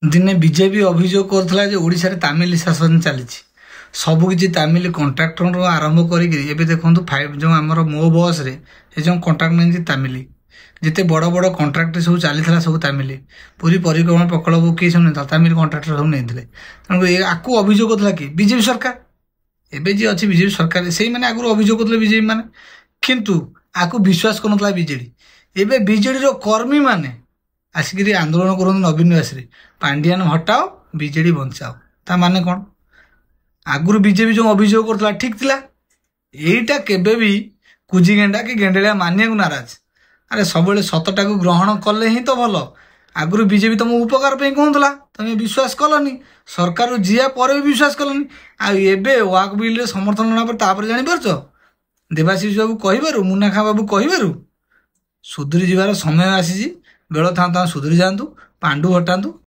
ଦିନେ ବିଜେପି ଅଭିଯୋଗ କରୁଥିଲା ଯେ ଓଡ଼ିଶାରେ ତାମିଲ ଶାସନ ଚାଲିଛି। ସବୁକିଛି ତାମିଲ କଣ୍ଟ୍ରାକ୍ଟରରୁ ଆରମ୍ଭ କରିକି ଏବେ ଦେଖନ୍ତୁ ଯେଉଁ ଆମର ମୋ ବସ୍ରେ ଏ ଯେଉଁ କଣ୍ଟ୍ରାକ୍ଟ ନେଇଛି ତାମିଲ, ଯେତେ ବଡ଼ ବଡ଼ କଣ୍ଟ୍ରାକ୍ଟ ସବୁ ଚାଲିଥିଲା ସବୁ ତାମିଲ, ପୁରୀ ପରିକ୍ରମା ପ୍ରକଳ୍ପ କିଏ ସବୁ ନେଇଥିଲା ତାମିଲ କଣ୍ଟ୍ରାକ୍ଟର ସବୁ ନେଇଥିଲେ। ତେଣୁ ଆକୁ ଅଭିଯୋଗ କରୁଥିଲା କି ବିଜେପି ସରକାର। ଏବେ ଯିଏ ଅଛି ବିଜେପି ସରକାର ସେଇମାନେ ଆଗରୁ ଅଭିଯୋଗ କରୁଥିଲେ ବିଜେପି ମାନେ, କିନ୍ତୁ ଆକୁ ବିଶ୍ୱାସ କରୁନଥିଲା ବିଜେଡି। ଏବେ ବିଜେଡିର କର୍ମୀମାନେ ଆସିକିରି ଆନ୍ଦୋଳନ କରନ୍ତୁ ନବୀନ ନିବାସରେ, ପାଣ୍ଡିଆନ ହଟାଅ ବିଜେଡି ବଞ୍ଚାଅ। ତା ମାନେ କ'ଣ? ଆଗରୁ ବିଜେପି ଯେଉଁ ଅଭିଯୋଗ କରୁଥିଲା ଠିକ ଥିଲା, ଏଇଟା କେବେ ବି କୁଜି ଗେଣ୍ଡା କି ଗେଣ୍ଡେଳିଆ ମାନିବାକୁ ନାରାଜ। ଆରେ ସବୁବେଳେ ସତଟାକୁ ଗ୍ରହଣ କଲେ ହିଁ ତ ଭଲ। ଆଗରୁ ବିଜେପି ତମ ଉପକାର ପାଇଁ କହୁଥିଲା, ତମେ ବିଶ୍ୱାସ କଲନି, ସରକାରରୁ ଯିବା ପରେ ବି ବିଶ୍ୱାସ କଲନି। ଆଉ ଏବେ ୱାକ୍ ବିଲ୍ରେ ସମର୍ଥନ ନେବା ପରେ ତାପରେ ଜାଣିପାରୁଛ, ଦେବାଶିଷ ବାବୁ କହିବାରୁ, ମୁନା ଖାଁ ବାବୁ କହିବାରୁ ସୁଧୁରି ଯିବାର ସମୟ ଆସିଛି। ବେଳ ଥାଉ ଥାଉ ସୁଧୁରି ଯାଆନ୍ତୁ, ପାଣ୍ଡୁ ହଟାନ୍ତୁ।